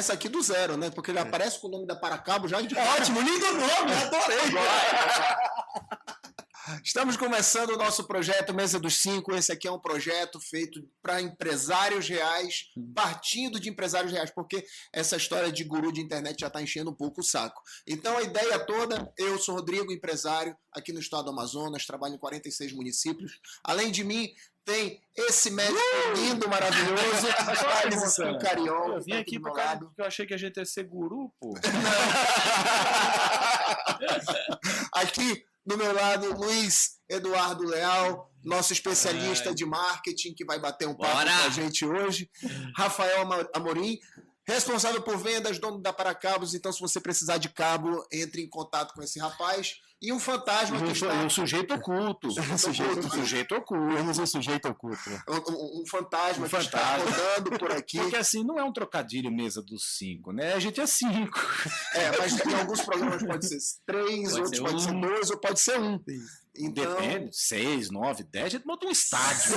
começa aqui do zero, né? Porque ele aparece com o nome da Paracabo já. Ótimo, lindo nome, adorei. Estamos começando o nosso projeto Mesa dos Cinco. Esse aqui é um projeto feito para empresários reais, partindo de empresários reais, porque essa história de guru de internet já está enchendo um pouco o saco. Então, a ideia toda, eu sou Rodrigo, empresário aqui no estado do Amazonas, trabalho em 46 municípios. Além de mim, tem esse médico lindo, maravilhoso, Thales Escancariol. Eu vim aqui por causa porque eu achei que a gente ia ser guru, pô. Aqui do meu lado, Luiz Eduardo Leal, nosso especialista de marketing, que vai bater um papo com a gente hoje. Rafael Amorim, responsável por vendas, dono da Paracabos. Então, se você precisar de cabo, entre em contato com esse rapaz. E um fantasma que está... Um sujeito oculto. Sujeito oculto. Eu não sou sujeito oculto. Um fantasma que está rodando por aqui. Porque assim, não é um trocadilho mesa dos cinco, né? A gente é cinco. Mas em alguns programas pode ser 3, outros pode ser 2, ou pode ser 1. Então... Depende, 6, 9, 10, a gente monta um estádio.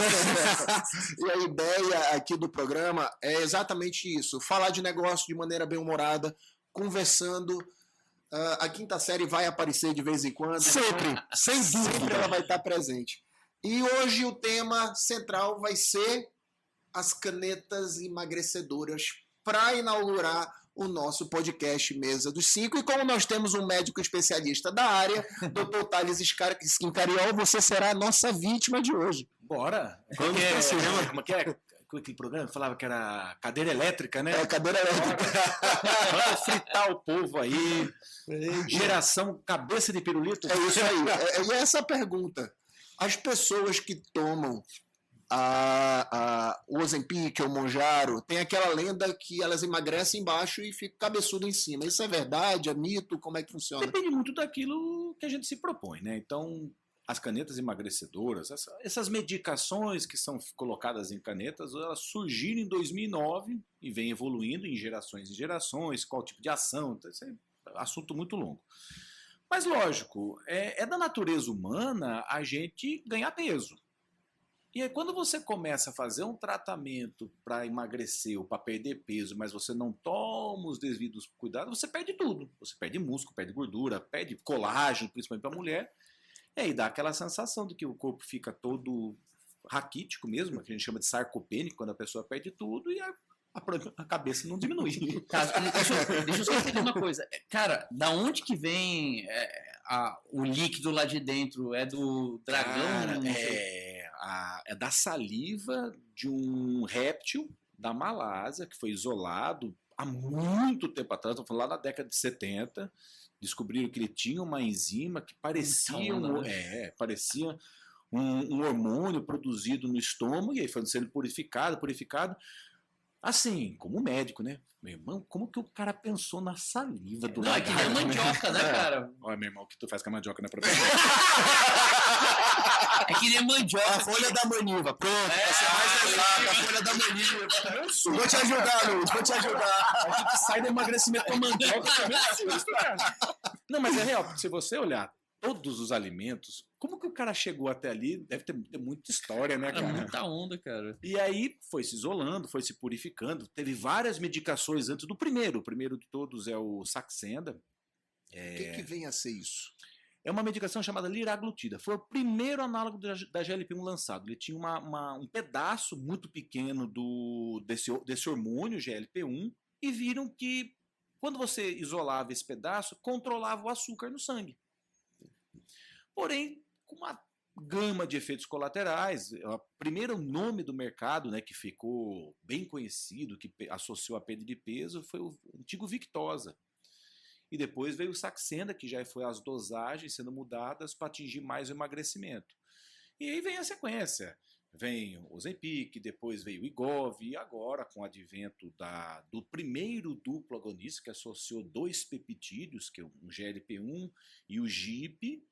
E a ideia aqui do programa é exatamente isso. Falar de negócio de maneira bem-humorada, conversando. A quinta série vai aparecer de vez em quando. Sempre, sem dúvida. Sempre ela vai estar presente. E hoje o tema central vai ser as canetas emagrecedoras para inaugurar o nosso podcast Mesa dos Cinco. E como nós temos um médico especialista da área, Dr. Thales Escancariol, você será a nossa vítima de hoje. Bora! Como que é? Aquele programa falava que era cadeira elétrica, né? Cadeira elétrica. Vamos fritar o povo aí. Geração cabeça de pirulito. É isso aí. E essa pergunta. As pessoas que tomam o Ozempic ou o Mounjaro, tem aquela lenda que elas emagrecem embaixo e ficam cabeçudo em cima. Isso é verdade? É mito? Como é que funciona? Depende muito daquilo que a gente se propõe, né? Então... As canetas emagrecedoras, essas medicações que são colocadas em canetas, elas surgiram em 2009 e vêm evoluindo em gerações, qual tipo de ação, então, isso é um assunto muito longo. Mas, lógico, é da natureza humana a gente ganhar peso. E aí, quando você começa a fazer um tratamento para emagrecer ou para perder peso, mas você não toma os devidos cuidados, você perde tudo. Você perde músculo, perde gordura, perde colágeno, principalmente para a mulher. E aí dá aquela sensação de que o corpo fica todo raquítico mesmo, que a gente chama de sarcopênico, quando a pessoa perde tudo e a cabeça não diminui. Cara, deixa eu só entender uma coisa. Cara, da onde que vem o líquido lá de dentro? É do dragão? Cara, é da saliva de um réptil da Malásia, que foi isolado há muito tempo atrás, estou falando lá na década de 70, descobriram que ele tinha uma enzima que parecia um hormônio produzido no estômago, e aí foi sendo purificado. Assim, como médico, né? Meu irmão, como que o cara pensou na saliva do lagarto? Não, é que nem mandioca, né, cara? Olha, meu irmão, o que tu faz com a mandioca na própria É que nem mandioca. A folha da maniva. Pronto, vai ser mais exato, a folha da maniva. Vou te ajudar, Luiz, vou te ajudar. A gente sai do emagrecimento com a mandioca também. Não, mas é real, porque se você olhar todos os alimentos, como que o cara chegou até ali? Deve ter muita história, né, cara? É muita onda, cara. E aí foi se isolando, foi se purificando. Teve várias medicações antes do primeiro. O primeiro de todos é o Saxenda. O que vem a ser isso? É uma medicação chamada liraglutida. Foi o primeiro análogo da GLP-1 lançado. Ele tinha um pedaço muito pequeno desse hormônio GLP-1 e viram que quando você isolava esse pedaço, controlava o açúcar no sangue. Porém, com uma gama de efeitos colaterais, o primeiro nome do mercado, né, que ficou bem conhecido, que associou a perda de peso, foi o antigo Victoza. E depois veio o Saxenda, que já foi as dosagens sendo mudadas para atingir mais o emagrecimento. E aí vem a sequência. Vem o Ozempic, depois veio o Wegovy, e agora, com o advento do primeiro duplo agonista, que associou 2 peptídeos, que é o GLP-1 e o GIP,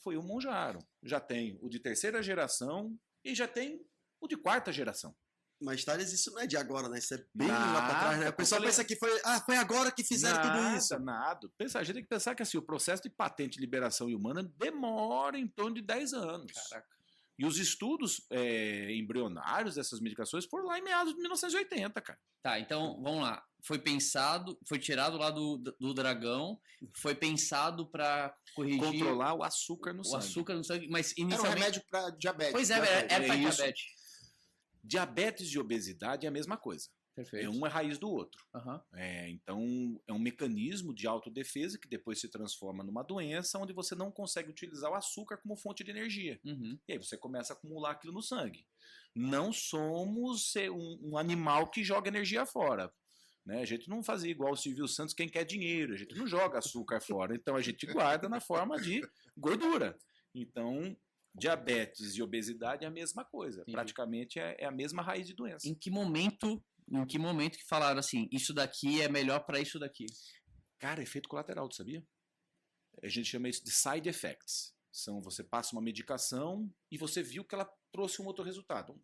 foi o Mounjaro. Já tem o de 3ª geração e já tem o de 4ª geração. Mas, Thales, isso não é de agora, né? Isso é bem lá pra trás, né? O pessoal pensa que foi agora que fizeram tudo isso. Nada. A gente tem que pensar que assim, o processo de patente, liberação e humana demora em torno de 10 anos. Caraca. E os estudos embrionários dessas medicações foram lá em meados de 1980, cara. Tá, então vamos lá. Foi pensado, foi tirado lá do dragão, foi pensado para corrigir Controlar o açúcar no o sangue. açúcar no sangue, mas Era um inicialmente. remédio para diabetes. Pois é, né? era para isso. diabetes. Diabetes e obesidade é a mesma coisa. Perfeito. Um é raiz do outro. Aham. Então, é um mecanismo de autodefesa que depois se transforma numa doença onde você não consegue utilizar o açúcar como fonte de energia. Uhum. E aí você começa a acumular aquilo no sangue. Não somos um animal que joga energia fora. Né? A gente não fazia igual o Silvio Santos, quem quer dinheiro. A gente não joga açúcar fora. Então, a gente guarda na forma de gordura. Então, diabetes e obesidade é a mesma coisa. Entendi. Praticamente é a mesma raiz de doença. Em que momento que falaram assim, isso daqui é melhor para isso daqui? Cara, efeito colateral, tu sabia? A gente chama isso de side effects. Você passa uma medicação e você viu que ela trouxe um outro resultado.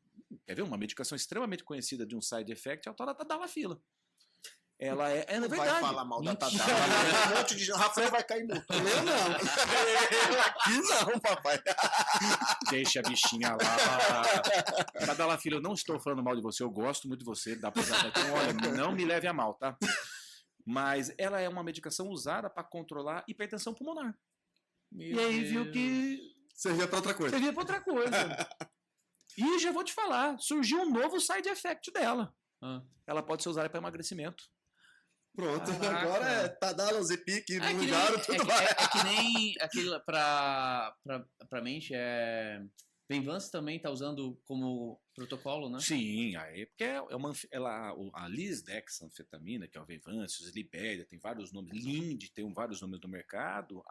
Quer ver? Uma medicação extremamente conhecida de um side effect é a tal da Tadalafila. Ela é Não vai verdade. falar mal da Mentira. Tadala. Um monte de gente. Rafael vai cair morto. Eu não. Aqui não, papai. Deixa a bichinha lá. Tadalafila, eu não estou falando mal de você, eu gosto muito de você. Dá pra usar. Então, olha, não me leve a mal, tá? Mas ela é uma medicação usada para controlar hipertensão pulmonar. E aí viu que Servia pra outra coisa. servia para outra coisa. E já vou te falar, surgiu um novo side effect dela. Ah. Ela pode ser usada para emagrecimento. Pronto, Caraca. agora é Tadala, Zepic, É que nem, Mungaro, tudo vai. é que nem aquilo pra mente, Venvance também tá usando como protocolo, né? Sim, aí porque a lisdexanfetamina, que é o Venvance, o Libéria, tem vários nomes, Lind tem vários nomes no mercado,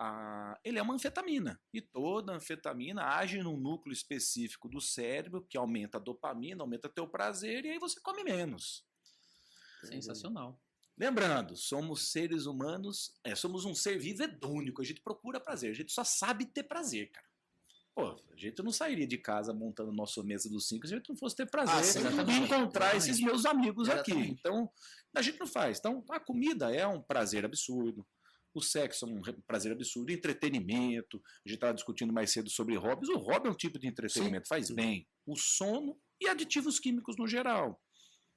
ele é uma anfetamina. E toda anfetamina age num núcleo específico do cérebro que aumenta a dopamina, aumenta teu prazer e aí você come menos. Sensacional. Lembrando, somos seres humanos, somos um ser vivo hedônico, a gente procura prazer, a gente só sabe ter prazer, cara. Pô, a gente não sairia de casa montando nossa mesa dos 5 se a gente não fosse ter prazer sim, em exatamente. encontrar esses meus amigos aqui. Exatamente. Então, a gente não faz. Então, a comida é um prazer absurdo, o sexo é um prazer absurdo, entretenimento, a gente estava discutindo mais cedo sobre hobbies, o hobby é um tipo de entretenimento, faz bem, o sono e aditivos químicos no geral.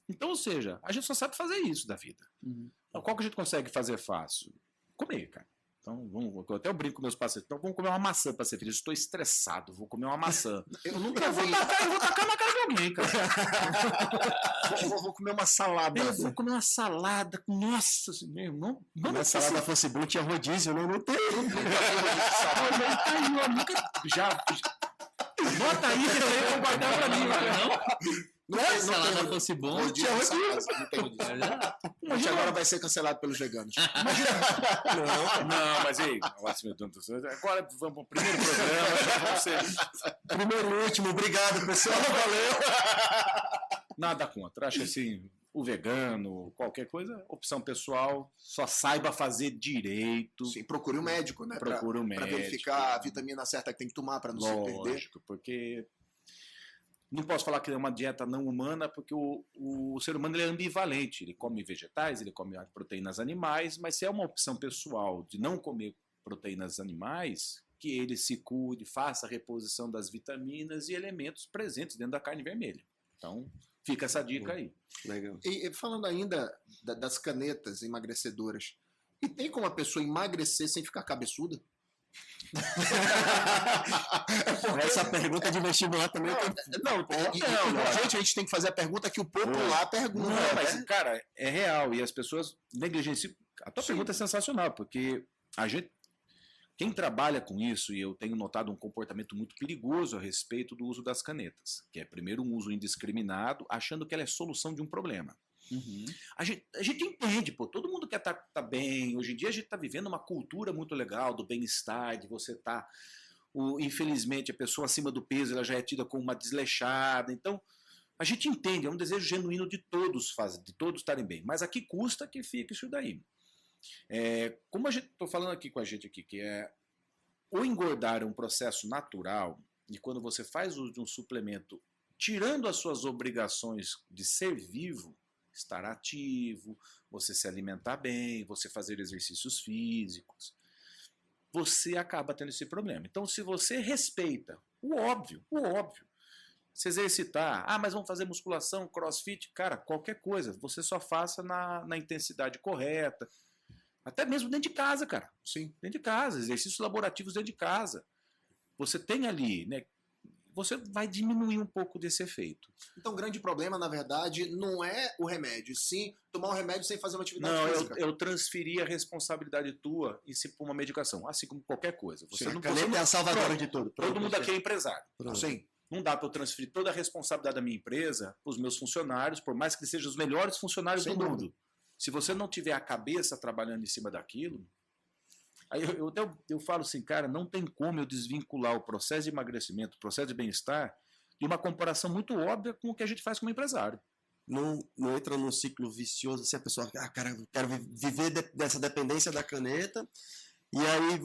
Então, ou seja, a gente só sabe fazer isso da vida. Uhum. Então, qual que a gente consegue fazer fácil? Comer, cara. Então, eu até brinco com meus pacientes. Então, vamos comer uma maçã para ser feliz. Estou estressado, vou comer uma maçã. Eu nunca Eu vou vi. tacar na cara de alguém, cara. Vou comer uma salada. Eu vou comer uma salada. Nossa, meu irmão. Se a salada fosse boa, tinha rodízio, não tem. Já. Bota aí, que eu vou guardar pra mim. Não? Não Se a salada fosse bom, Rodízio nessa casa, não tem rodízio. A gente agora vai ser cancelado pelos veganos. Não, mas aí, meu Deus do céu. Agora vamos pro primeiro programa. Já vamos ser. Primeiro e último, obrigado, pessoal. Valeu. Nada contra. Acho assim, o vegano, qualquer coisa, opção pessoal, só saiba fazer direito. Sim, procure um médico, né? Procure um Para médico. verificar a vitamina certa que tem que tomar para não se perder. Lógico, porque não posso falar que é uma dieta não humana, porque o ser humano ele é ambivalente. Ele come vegetais, ele come proteínas animais, mas se é uma opção pessoal de não comer proteínas animais, que ele se cuide, faça a reposição das vitaminas e elementos presentes dentro da carne vermelha. Então, fica essa dica aí. Legal. E falando ainda das canetas emagrecedoras, e tem como a pessoa emagrecer sem ficar cabeçuda? Essa pergunta de vestibular também tem. Não, gente, a gente tem que fazer a pergunta que o popular pergunta. Não, mas, né? cara, é real. E as pessoas negligenciam. A tua pergunta é sensacional, porque a gente. Quem trabalha com isso, e eu tenho notado um comportamento muito perigoso a respeito do uso das canetas, que é primeiro um uso indiscriminado, achando que ela é solução de um problema. Uhum. A gente entende, pô, todo mundo quer tá bem. Hoje em dia a gente está vivendo uma cultura muito legal do bem-estar, de você estar. Infelizmente, a pessoa acima do peso ela já é tida como uma desleixada. Então, a gente entende, é um desejo genuíno de todos estarem bem. Mas a que custa que fica isso daí? Como a gente estou falando aqui com a gente aqui, que o engordar é um processo natural, e quando você faz uso de um suplemento, tirando as suas obrigações de ser vivo, estar ativo, você se alimentar bem, você fazer exercícios físicos, você acaba tendo esse problema. Então, se você respeita O óbvio, o óbvio. Se exercitar, mas vamos fazer musculação, crossfit, cara, qualquer coisa, você só faça na intensidade correta, até mesmo dentro de casa, cara. Sim. Dentro de casa, exercícios laborativos dentro de casa. Você tem ali, né? Você vai diminuir um pouco desse efeito. Então, o grande problema, na verdade, não é o remédio, sim tomar o remédio sem fazer uma atividade Não, física. eu transferi a responsabilidade tua em si por uma medicação, assim como qualquer coisa. Você Sim, não, a caneta é a salvadora Pronto. de tudo. Todo mundo aqui é empresário. Pronto. Sim. Não dá para eu transferir toda a responsabilidade da minha empresa para os meus funcionários, por mais que eles sejam os melhores funcionários Sem do dúvida. mundo. Se você não tiver a cabeça trabalhando em cima daquilo, aí eu falo assim, cara, não tem como eu desvincular o processo de emagrecimento, o processo de bem-estar, de uma comparação muito óbvia com o que a gente faz como empresário. Não entra num ciclo vicioso assim, a pessoa, cara, eu quero viver dessa dependência da caneta. E aí,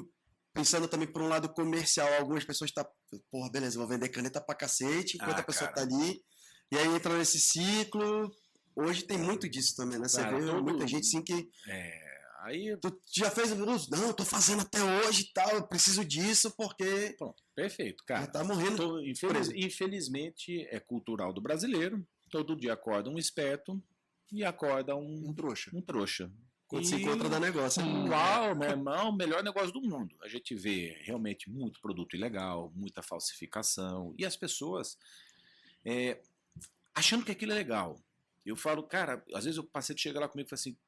pensando também por um lado comercial, algumas pessoas estão, porra, beleza, vou vender caneta pra cacete, enquanto a pessoa tá ali. E aí entra nesse ciclo. Hoje tem muito disso também, né? Você Cara, vê muita gente assim que. Aí, Tu já fez o uso? Não, eu tô fazendo até hoje e tal, eu preciso disso porque. pronto, perfeito, cara. Já tá morrendo. Infelizmente, é cultural do brasileiro. Todo dia acorda um esperto e acorda um trouxa. Um trouxa. Quando se encontra dá negócio. Uau, meu irmão, o melhor negócio do mundo. A gente vê realmente muito produto ilegal, muita falsificação. E as pessoas achando que aquilo é legal. Eu falo, cara, às vezes o paciente chega lá comigo e fala assim,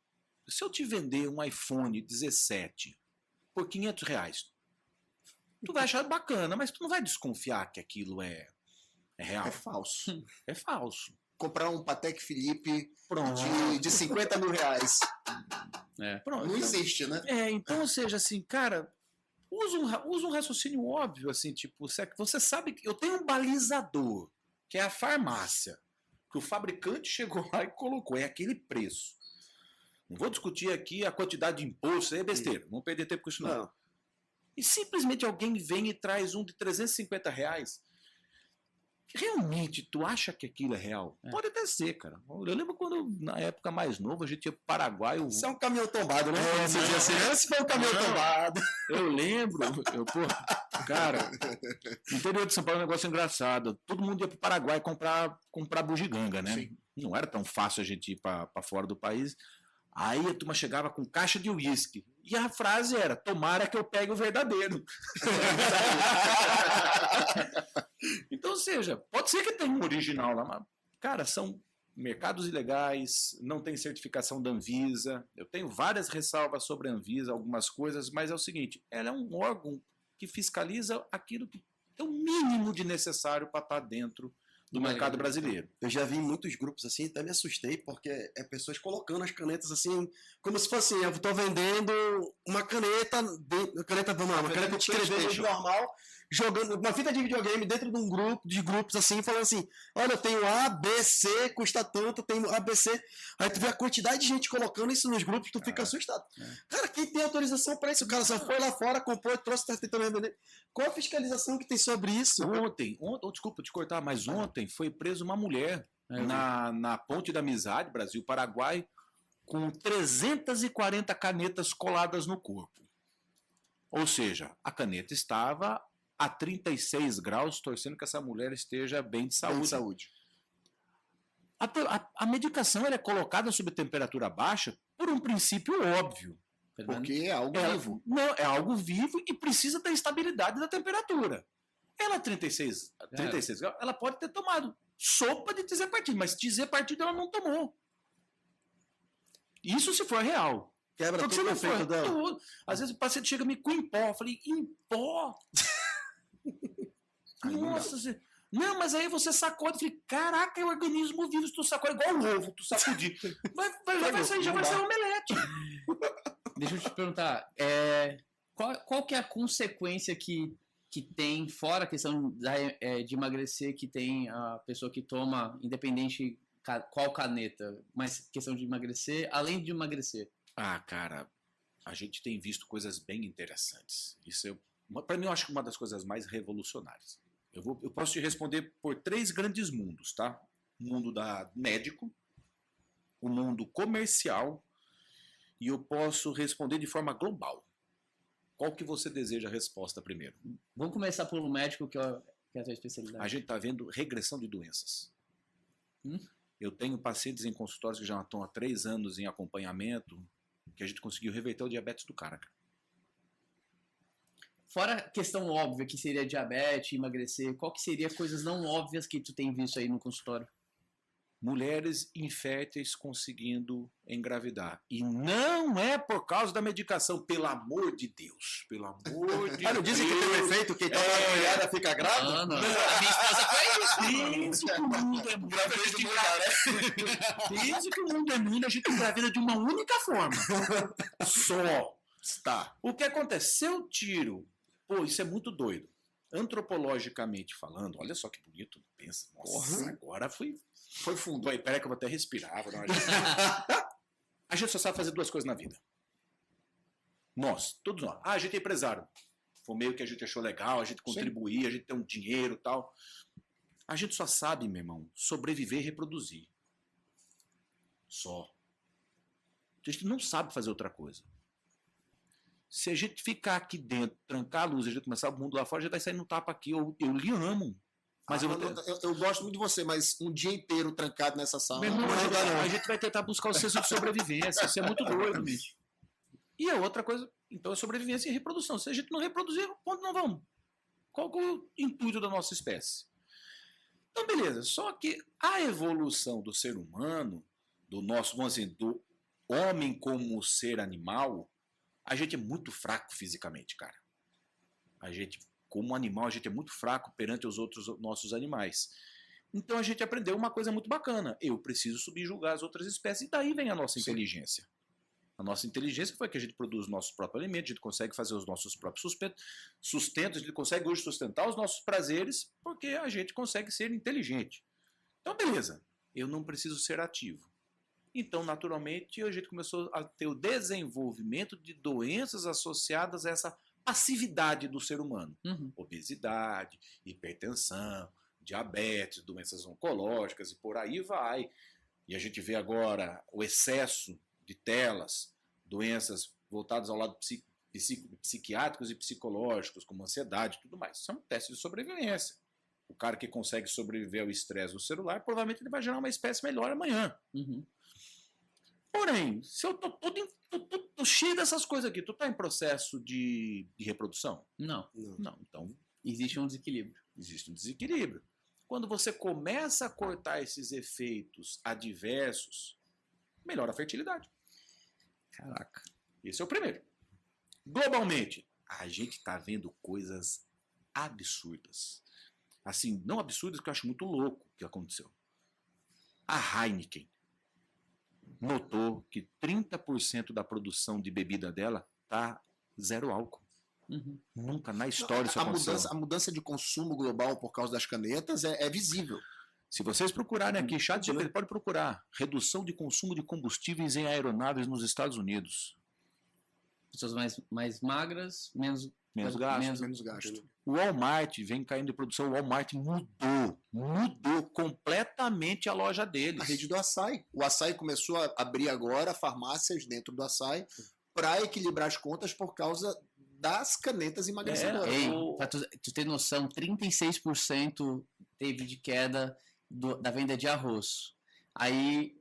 se eu te vender um iPhone 17 por R$500, tu vai achar bacana, mas tu não vai desconfiar que aquilo é real. É falso. É falso. Comprar um Patek Philippe Pronto. de 50 mil reais. Pronto. Não existe, né? Então, ou seja, assim, cara, usa um raciocínio óbvio, assim, tipo, você sabe que eu tenho um balizador, que é a farmácia, que o fabricante chegou lá e colocou, é aquele preço. Não vou discutir aqui a quantidade de imposto, isso aí é besteira, não vamos perder tempo com isso não. E simplesmente alguém vem e traz um de R$350. Realmente, tu acha que aquilo é real? Pode até ser, cara. Eu lembro quando, na época mais nova, a gente ia pro Paraguai. Isso é um caminhão tombado, né? Você dizia assim, esse foi um caminhão Não. tombado. Eu lembro, cara, no interior de São Paulo é um negócio engraçado. Todo mundo ia pro Paraguai comprar bugiganga, né? Sim. Não era tão fácil a gente ir para fora do país. Aí a turma chegava com caixa de uísque. E a frase era, tomara que eu pegue o verdadeiro. Então, ou seja, pode ser que tenha um original lá, mas, cara, são mercados ilegais, não tem certificação da Anvisa. Eu tenho várias ressalvas sobre a Anvisa, algumas coisas, mas é o seguinte, ela é um órgão que fiscaliza aquilo que é o mínimo de necessário para estar dentro do mercado brasileiro. Eu já vi em muitos grupos assim, até me assustei, porque é pessoas colocando as canetas assim, como se fosse, eu tô vendendo uma caneta, uma caneta de escrever normal, jogando uma fita de videogame dentro de um grupo, de grupos assim, falando assim, olha, eu tenho A, B, C, custa tanto, eu tenho A, B, C. Aí tu vê a quantidade de gente colocando isso nos grupos, tu fica assustado. Cara, quem tem autorização para isso? O cara só foi lá fora, comprou, trouxe, tá tentando vender. Qual a fiscalização que tem sobre isso? Ontem, desculpa te cortar, mas ontem foi presa uma mulher na Ponte da Amizade, Brasil-Paraguai, com 340 canetas coladas no corpo. Ou seja, a caneta estava a 36 graus, torcendo que essa mulher esteja bem de saúde. A medicação ela é colocada sob temperatura baixa por um princípio óbvio. Porque é algo vivo. Não, é algo vivo e precisa da estabilidade da temperatura. Ela 36 graus, ela pode ter tomado sopa de Tizepartida, mas Tizepartida ela não tomou. Isso se for real. Quebra Porque todo o se não efeito for, dela. às vezes o paciente chega me com em pó. Eu falei, em pó? Nossa, não, mas aí você sacode. Eu falei, caraca, é o organismo vivo. Se tu sacode igual o ovo, tu sacudir. Já vai ser um omelete. Deixa eu te perguntar, qual que é a consequência que tem, fora a questão de emagrecer, que tem a pessoa que toma, independente qual caneta, mas questão de emagrecer, além de emagrecer? Cara, a gente tem visto coisas bem interessantes. Isso para mim, eu acho que uma das coisas mais revolucionárias. Eu posso te responder por 3 grandes mundos, tá? O mundo médico, o mundo comercial, e eu posso responder de forma global. Qual que você deseja a resposta primeiro? Vamos começar pelo médico, que Que é a tua especialidade? A gente está vendo regressão de doenças. Eu tenho pacientes em consultórios que já estão há 3 anos em acompanhamento, que a gente conseguiu reverter o diabetes do cara. Fora a questão óbvia, que seria diabetes, emagrecer, qual que seria coisas não óbvias que tu tem visto aí no consultório? Mulheres inférteis conseguindo engravidar. E não é por causa da medicação, pelo amor de Deus. Pelo amor de Deus. Não dizem que tem um efeito que toda mulher fica grávida? Não. A minha esposa foi isso. Desde que o mundo é mundo, desde que o mundo é mundo, a gente engravida de uma única forma. Só. Tá. O que acontece? Se eu tiro... Pô, isso é muito doido. Antropologicamente falando, olha só que bonito. Pensa, nossa, agora foi fundo. Peraí que eu vou até respirar. Vou dar uma... A gente só sabe fazer 2 coisas na vida. Todos nós. A gente é empresário. Foi meio que a gente achou legal, a gente contribuir, a gente tem um dinheiro e tal. A gente só sabe, meu irmão, sobreviver e reproduzir. Só. A gente não sabe fazer outra coisa. Se a gente ficar aqui dentro, trancar a luz, a gente começar o mundo lá fora, a gente vai sair no tapa aqui. Eu lhe amo. Mas eu gosto muito de você, mas um dia inteiro trancado nessa sala. Meu irmão, a gente vai tentar buscar o senso de sobrevivência. Isso é muito doido, bicho. E a outra coisa, então, é sobrevivência e reprodução. Se a gente não reproduzir, onde não vamos? Qual que é o intuito da nossa espécie? Então, beleza. Só que a evolução do ser humano, do nosso, vamos dizer, do homem como ser animal, a gente é muito fraco fisicamente, cara. A gente, como animal, a gente é muito fraco perante os outros nossos animais. Então a gente aprendeu uma coisa muito bacana. Eu preciso subjugar as outras espécies e daí vem a nossa inteligência. A nossa inteligência foi que a gente produz o nosso próprio alimento, a gente consegue fazer os nossos próprios sustentos, a gente consegue hoje sustentar os nossos prazeres porque a gente consegue ser inteligente. Então beleza, eu não preciso ser ativo. Então, naturalmente, a gente começou a ter o desenvolvimento de doenças associadas a essa passividade do ser humano. Obesidade, hipertensão, diabetes, doenças oncológicas e por aí vai. E a gente vê agora o excesso de telas, doenças voltadas ao lado psiquiátricos e psicológicos, como ansiedade e tudo mais. Isso é um teste de sobrevivência. O cara que consegue sobreviver ao estresse do celular, provavelmente ele vai gerar uma espécie melhor amanhã. Porém, se eu tô cheio dessas coisas aqui, tu tá em processo de reprodução? Não. Então Existe um desequilíbrio. Existe um desequilíbrio. Quando você começa a cortar esses efeitos adversos, melhora a fertilidade. Caraca. Esse é o primeiro. Globalmente, a gente tá vendo coisas absurdas. Assim, não absurdas, que eu acho muito louco o que aconteceu. A Heineken notou que 30% da produção de bebida dela tá 0 álcool. Nunca na história isso aconteceu. A mudança de consumo global por causa das canetas é visível. Se vocês procurarem aqui, ChatGPT, pode procurar redução de consumo de combustíveis em aeronaves nos Estados Unidos. Pessoas mais magras, menos gasto. O Walmart vem caindo de produção. O Walmart mudou completamente a loja deles. A rede do açaí. O açaí começou a abrir agora farmácias dentro do açaí para equilibrar as contas por causa das canetas emagrecedoras. Pra tu ter noção, 36% teve de queda da venda de arroz. Aí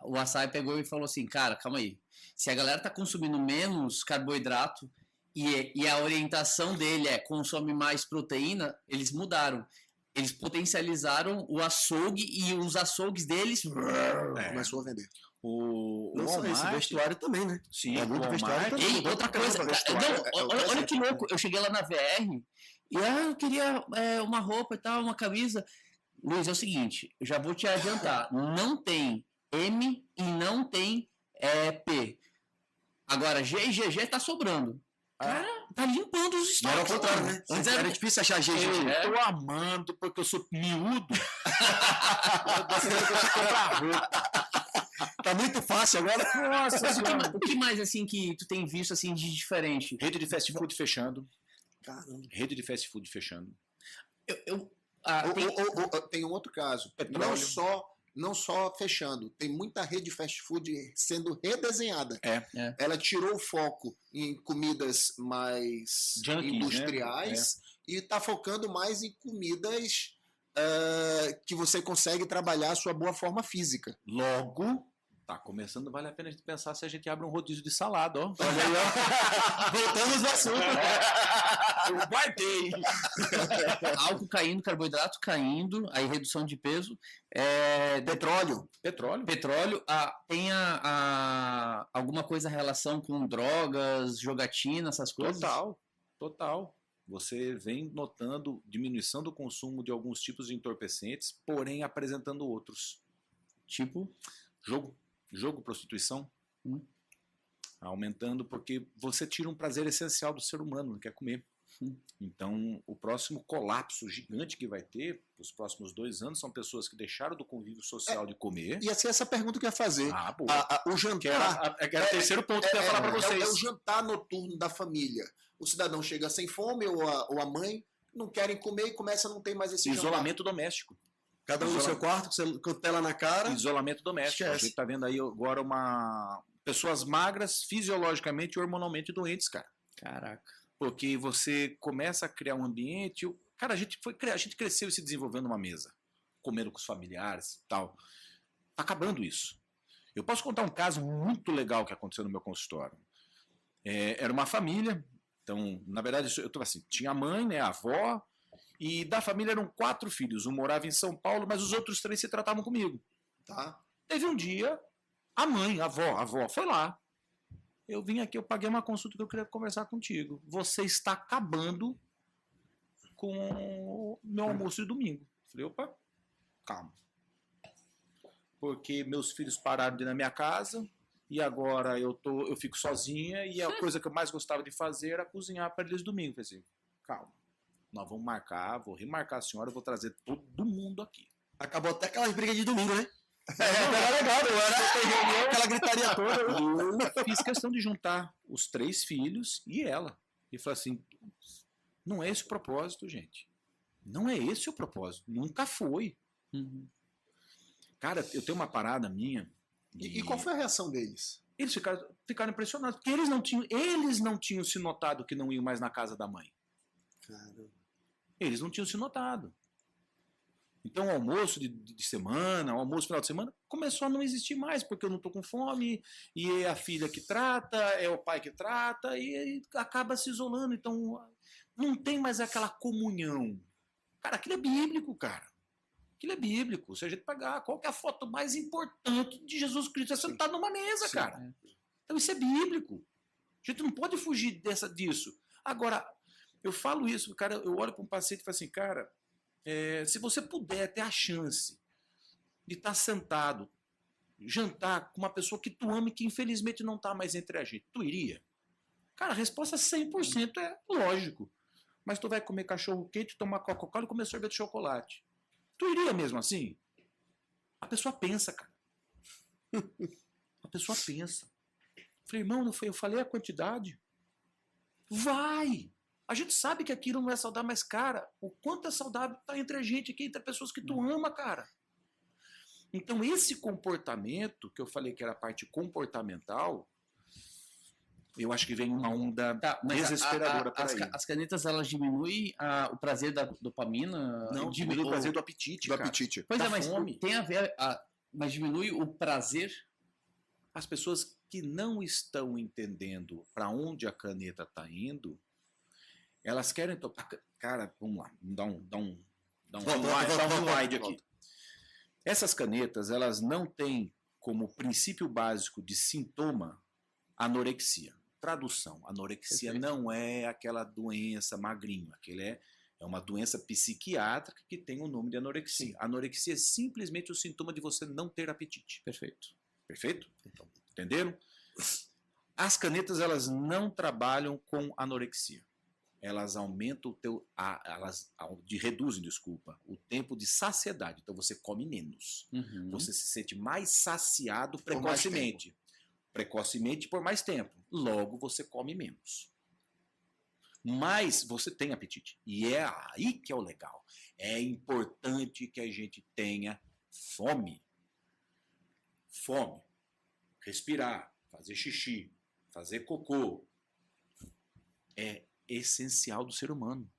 o açaí pegou e falou assim, cara, calma aí. Se a galera tá consumindo menos carboidrato e a orientação dele consome mais proteína, eles mudaram. Eles potencializaram o açougue e os açougues deles começou a vender. O Walmart, esse vestuário também, né? Sim, o vestuário também. E outra coisa, olha que louco, eu cheguei lá na VR e eu queria uma roupa e tal, uma camisa. Luiz, é o seguinte, eu já vou te adiantar, não tem M e não tem P. Agora, G e GG tá sobrando. Cara, tá limpando os estoques. Era ao contrário, né? Antes era difícil achar GG. Eu tô amando porque eu sou miúdo. Eu gosto de comprar roupa. Tá muito fácil agora. Nossa senhora. O que mais, assim, que tu tem visto, assim, de diferente? Rede de fast food fechando. Caramba. Rede de fast food fechando. Tem um outro caso. Petróleo. Não só fechando. Tem muita rede de fast food sendo redesenhada. Ela tirou o foco em comidas mais Junkies, industriais e está focando mais em comidas que você consegue trabalhar a sua boa forma física. Logo, tá começando, vale a pena a gente pensar se a gente abre um rodízio de salada, ó. Olha aí, ó. Voltamos ao assunto. Eu guardei. Álcool caindo, carboidrato caindo, aí redução de peso. Petróleo. Petróleo, tem alguma coisa em relação com drogas, jogatina, essas coisas? Total. Você vem notando diminuição do consumo de alguns tipos de entorpecentes, porém apresentando outros. Tipo? Jogo, prostituição. Aumentando porque você tira um prazer essencial do ser humano, que é comer. Então, o próximo colapso gigante que vai ter, os próximos 2 anos, são pessoas que deixaram do convívio social de comer. E assim, essa pergunta que eu ia fazer. Boa. O jantar. Que era o terceiro ponto que eu ia falar para vocês. É o jantar noturno da família. O cidadão chega sem fome, ou a mãe, não querem comer e começa a não ter mais esse isolamento doméstico. Cada um no seu quarto, com tela na cara. Isolamento doméstico. Esquece. A gente está vendo aí agora pessoas magras, fisiologicamente e hormonalmente doentes, cara. Caraca. Porque você começa a criar um ambiente. Cara, a gente cresceu e se desenvolvendo numa mesa, comendo com os familiares e tal. Tá acabando isso. Eu posso contar um caso muito legal que aconteceu no meu consultório. Era uma família. Então, na verdade, eu tô assim, tinha a mãe, né, a avó, e da família eram 4 filhos. Um morava em São Paulo, mas os outros 3 se tratavam comigo. Tá? Teve um dia, a avó foi lá. Eu vim aqui, eu paguei uma consulta que eu queria conversar contigo. Você está acabando com o meu almoço de domingo. Falei, opa, calma. Porque meus filhos pararam de ir na minha casa e agora eu fico sozinha e a coisa que eu mais gostava de fazer era cozinhar para eles domingo. Falei assim, calma, nós vamos marcar, vou remarcar a senhora, eu vou trazer todo mundo aqui. Acabou até aquelas brigas de domingo, né? Era legal, era aquela gritaria toda. Eu fiz questão de juntar os 3 filhos e ela. E falei assim, não é esse o propósito, gente. Não é esse o propósito. Nunca foi. Cara, eu tenho uma parada minha. E qual foi a reação deles? Eles ficaram impressionados, porque eles não tinham se notado que não iam mais na casa da mãe. Caramba. Eles não tinham se notado. Então o almoço de semana, o almoço final de semana, começou a não existir mais, porque eu não estou com fome, e é a filha que trata, é o pai que trata, e acaba se isolando. Então não tem mais aquela comunhão. Cara, aquilo é bíblico, cara. Aquilo é bíblico. Se a gente pegar qual que é a foto mais importante de Jesus Cristo, é sentado numa mesa, cara. Então isso é bíblico. A gente não pode fugir disso. Agora, eu falo isso, cara, eu olho para um paciente e falo assim, cara, se você puder ter a chance de estar sentado, jantar com uma pessoa que tu ama e que infelizmente não está mais entre a gente, tu iria? Cara, a resposta 100% é lógico. Mas tu vai comer cachorro quente, tomar Coca-Cola e comer sorvete de chocolate. Tu iria mesmo assim? A pessoa pensa, cara. A pessoa pensa. Falei, irmão, não foi, eu falei a quantidade? Vai! A gente sabe que aquilo não é saudável, mas, cara, o quanto é saudável tá entre a gente aqui, entre pessoas que tu ama, cara. Então, esse comportamento, que eu falei que era a parte comportamental, eu acho que vem uma onda desesperadora por aí. As canetas, elas diminuem o prazer da dopamina? Não, diminui o prazer do apetite, cara. Apetite. Pois da mas fome. Tem a ver... mas diminui o prazer? As pessoas que não estão entendendo para onde a caneta está indo, elas querem tocar. Cara, vamos lá, dá um rewind aqui. Essas canetas, elas não têm como princípio básico de sintoma anorexia. Tradução: anorexia Perfeito. não é aquela doença magrinho, é uma doença psiquiátrica que tem o nome de anorexia. Sim. Anorexia é simplesmente o sintoma de você não ter apetite. Perfeito. Perfeito? Então, entenderam? As canetas, elas não trabalham com anorexia. Elas aumentam reduzem o tempo de saciedade. Então você come menos. Você se sente mais saciado precocemente. Precocemente por mais tempo. Logo você come menos. Mas você tem apetite. E é aí que é o legal. É importante que a gente tenha fome. Fome. Respirar, fazer xixi, fazer cocô. É essencial do ser humano.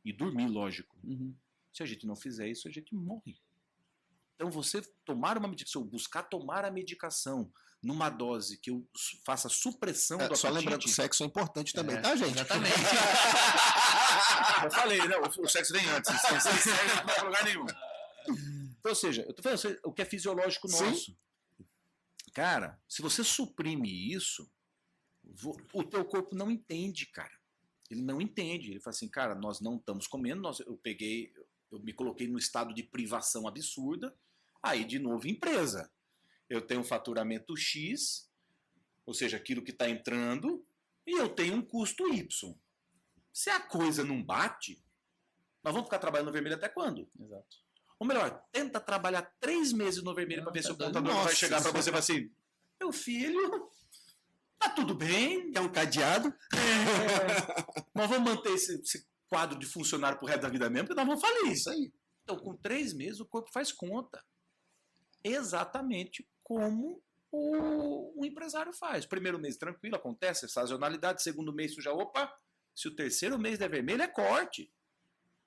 E dormir, lógico. Uhum. Se a gente não fizer isso, a gente morre. Então, você tomar uma medicação, buscar tomar a medicação numa dose que eu faça supressão do Só apetite. lembrando que o sexo é importante também, tá, gente? Exatamente. Eu falei, não, o sexo vem antes. Sem sexo não vai pra lugar nenhum. Então, ou seja, eu tô falando o que é fisiológico nosso. Cara, se você suprime isso, o teu corpo não entende, cara. Ele não entende. Ele fala assim, cara, nós não estamos comendo, eu me coloquei num estado de privação absurda, aí de novo empresa. Eu tenho um faturamento X, ou seja, aquilo que está entrando, e eu tenho um custo Y. Se a coisa não bate, nós vamos ficar trabalhando no vermelho até quando? Exato. Ou melhor, tenta trabalhar 3 meses no vermelho para ver se o contador vai chegar para você e falar assim, meu filho, tá tudo bem. Quer um cadeado? Nós vamos manter esse quadro de funcionário pro resto da vida mesmo, porque nós vamos falir. Isso aí. Então, com 3 meses, o corpo faz conta. Exatamente como o empresário faz. Primeiro mês tranquilo, acontece, sazonalidade. Segundo mês, tu já, opa, se o terceiro mês der vermelho, é corte.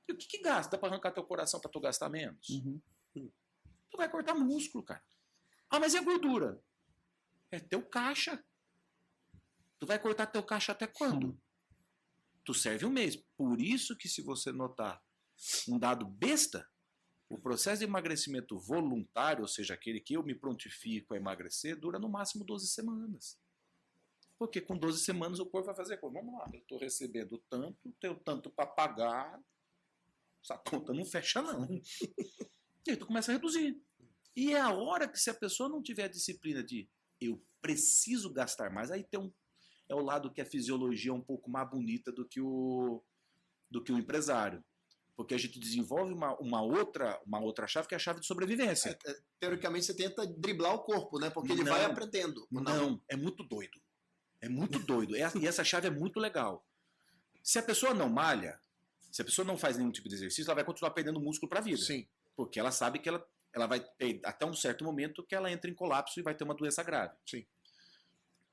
E o que gasta? Dá pra arrancar teu coração pra tu gastar menos? Uhum. Tu vai cortar músculo, cara. Ah, mas e a gordura? É teu caixa. Tu vai cortar teu caixa até quando? Tu serve um mês. Por isso que se você notar um dado besta, o processo de emagrecimento voluntário, ou seja, aquele que eu me prontifico a emagrecer, dura no máximo 12 semanas. Porque com 12 semanas o corpo vai fazer coisa. Vamos lá, eu estou recebendo tanto, tenho tanto para pagar, essa conta não fecha não. E aí tu começa a reduzir. E é a hora que se a pessoa não tiver a disciplina de eu preciso gastar mais, aí tem é o lado que a fisiologia é um pouco mais bonita do que o empresário. Porque a gente desenvolve uma outra chave, que é a chave de sobrevivência. Teoricamente, você tenta driblar o corpo, né? Porque ele vai aprendendo. Não, é muito doido. É muito doido. E essa chave é muito legal. Se a pessoa não malha, se a pessoa não faz nenhum tipo de exercício, ela vai continuar perdendo músculo para a vida. Sim. Porque ela sabe que ela vai ter até um certo momento que ela entra em colapso e vai ter uma doença grave. Sim.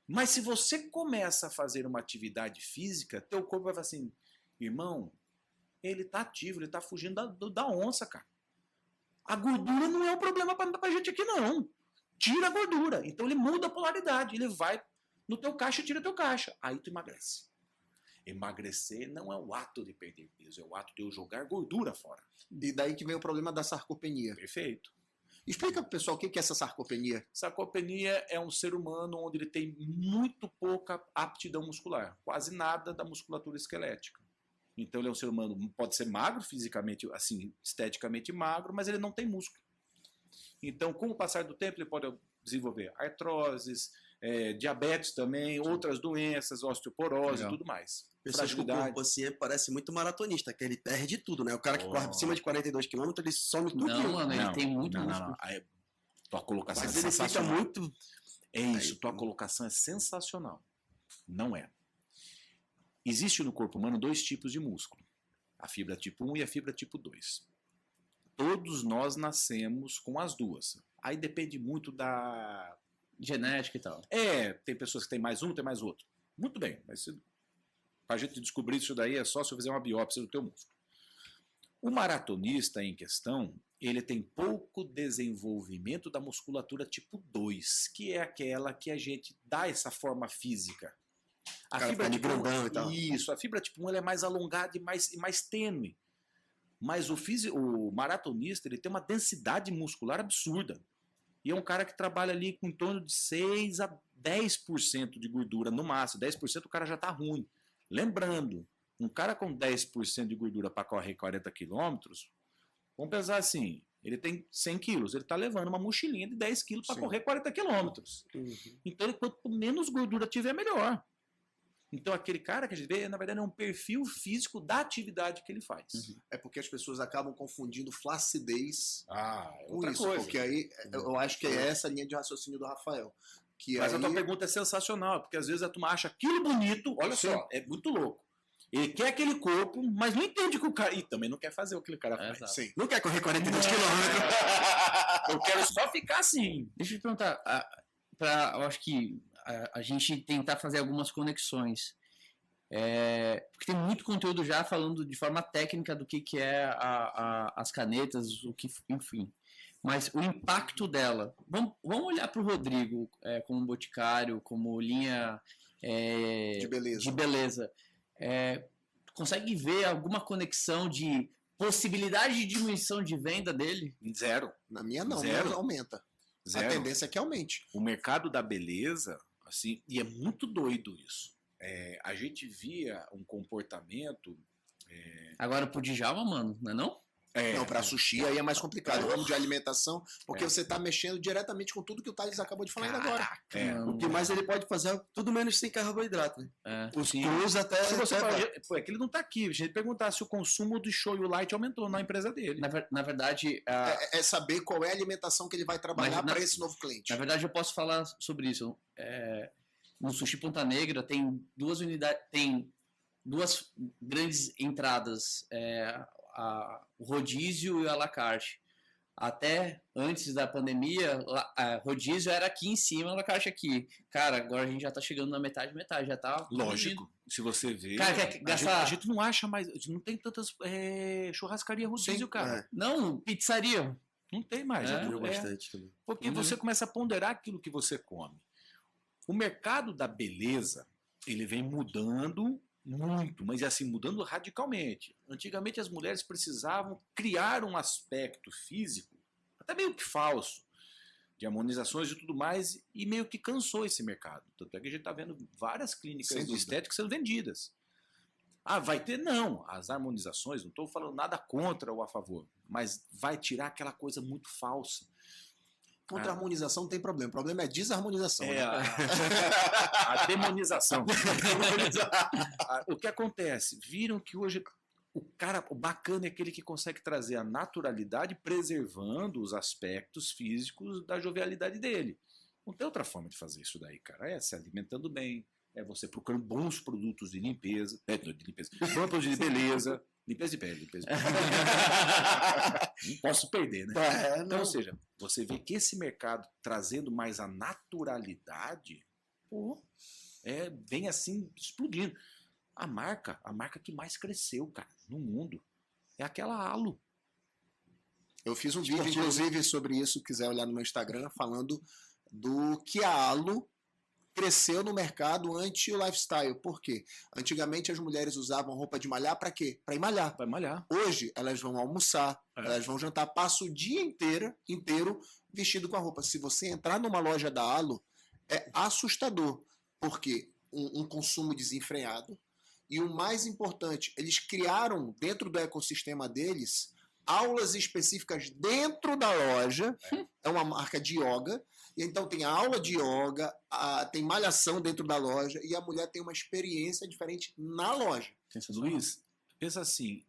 Mas se você começa a fazer uma atividade física, teu corpo vai falar assim, irmão, ele tá ativo, ele tá fugindo da onça, cara. A gordura não é um problema pra gente aqui, não. Tira a gordura. Então ele muda a polaridade. Ele vai no teu caixa e tira teu caixa. Aí tu emagrece. Emagrecer não é o ato de perder peso, é o ato de eu jogar gordura fora. E daí que vem o problema da sarcopenia. Perfeito. Explica pro pessoal o que é essa sarcopenia. Sarcopenia é um ser humano onde ele tem muito pouca aptidão muscular. Quase nada da musculatura esquelética. Então ele é um ser humano, pode ser magro fisicamente, assim, esteticamente magro, mas ele não tem músculo. Então, com o passar do tempo, ele pode desenvolver artroses, diabetes também, outras doenças, osteoporose e tudo mais. Pessoas com o corpo assim parece muito maratonista, que ele perde tudo, né? O cara que corre por cima de 42 km, ele some tudo. Não, mano, ele tem muito músculo. Não. Aí, tua colocação Mas é ele fica sensacional. muito... É isso, tua colocação é sensacional. Não é. Existe no corpo humano 2 tipos de músculo. A fibra tipo 1 e a fibra tipo 2. Todos nós nascemos com as duas. Aí depende muito da... Genética e tal. Tem pessoas que têm mais um, tem mais outro. Muito bem, mas para a gente descobrir isso daí é só se eu fizer uma biópsia do teu músculo. O maratonista em questão, ele tem pouco desenvolvimento da musculatura tipo 2, que é aquela que a gente dá essa forma física. A fibra tipo 1, e tal. Isso, a fibra tipo 1 ela é mais alongada e mais tênue. Mas o maratonista ele tem uma densidade muscular absurda. E é um cara que trabalha ali com em torno de 6 a 10% de gordura no máximo. 10% o cara já está ruim. Lembrando, um cara com 10% de gordura para correr 40 quilômetros, vamos pensar assim, ele tem 100 quilos, ele está levando uma mochilinha de 10 quilos para correr 40 quilômetros. Então, quanto menos gordura tiver, melhor. Então, aquele cara que a gente vê, na verdade, é um perfil físico da atividade que ele faz. É porque as pessoas acabam confundindo flacidez com isso. Coisa. Porque aí, eu acho que é essa linha de raciocínio do Rafael. Mas a tua pergunta é sensacional, porque às vezes a turma acha aquilo bonito, olha só, é muito louco. Ele quer aquele corpo, mas não entende que o cara... E também não quer fazer o que o cara faz. Sim. Não quer correr 42 quilômetros. Eu quero só ficar assim. Deixa eu te perguntar, eu acho que a gente tentar fazer algumas conexões. Porque tem muito conteúdo já falando de forma técnica do que é as canetas, enfim. Mas o impacto dela. Vamos olhar para o Rodrigo como boticário, como linha de beleza. Consegue ver alguma conexão de possibilidade de diminuição de venda dele? Zero. Na minha não, Zero. mas aumenta. Zero. A tendência é que aumente. O mercado da beleza, assim, e é muito doido isso. A gente via um comportamento. Agora pro Djalma, mano, não é não? Não, para sushi aí é mais complicado. O ramo de alimentação, porque você está mexendo diretamente com tudo que o Thales acabou de falar ainda agora. O que mais ele pode fazer é tudo menos sem carboidrato, né? Os crus até... Se você é que ele não está aqui. A gente perguntar se o consumo do shoyu light aumentou na empresa dele. Na verdade... É saber qual é a alimentação que ele vai trabalhar para esse novo cliente. Na verdade, eu posso falar sobre isso. No Sushi Ponta Negra tem duas unidades... Tem duas grandes entradas... o rodízio e o à la carte. Até antes da pandemia, rodízio era aqui em cima, à la carte aqui. Cara, agora a gente já tá chegando na metade, já tá... Lógico. Se você vê... Cara, a gente não acha mais... A gente não tem tantas churrascaria rodízio, cara. Não, pizzaria. Não tem mais. Bastante também. Porque você começa a ponderar aquilo que você come. O mercado da beleza, ele vem mudando... Muito, mas assim, mudando radicalmente. Antigamente as mulheres precisavam criar um aspecto físico, até meio que falso, de harmonizações e tudo mais, e meio que cansou esse mercado. Tanto é que a gente está vendo várias clínicas de estética sendo vendidas. Vai ter? Não. As harmonizações, não estou falando nada contra ou a favor, mas vai tirar aquela coisa muito falsa. Contra a harmonização não tem problema. O problema é a desarmonização. Né? A demonização. O que acontece? Viram que hoje o bacana é aquele que consegue trazer a naturalidade preservando os aspectos físicos da jovialidade dele. Não tem outra forma de fazer isso daí, cara. É se alimentando bem, é você procurando bons produtos de limpeza, bons produtos de beleza. Limpeza de pele, não posso perder, né? Então, ou seja, você vê que esse mercado trazendo mais a naturalidade, vem assim explodindo. A marca que mais cresceu, cara, no mundo é aquela Alo. Eu fiz um vídeo, inclusive, sobre isso, quiser olhar no meu Instagram, falando do que a Alo cresceu no mercado anti-lifestyle. Por quê? Antigamente as mulheres usavam roupa de malhar para quê? Para ir malhar. Para malhar. Hoje elas vão almoçar, elas vão jantar, passa o dia inteiro vestido com a roupa. Se você entrar numa loja da Alo, é assustador. Porque um consumo desenfreado e o mais importante, eles criaram dentro do ecossistema deles aulas específicas dentro da loja. É uma marca de yoga. E então tem a aula de yoga, tem malhação dentro da loja e a mulher tem uma experiência diferente na loja. Luiz, pensa assim...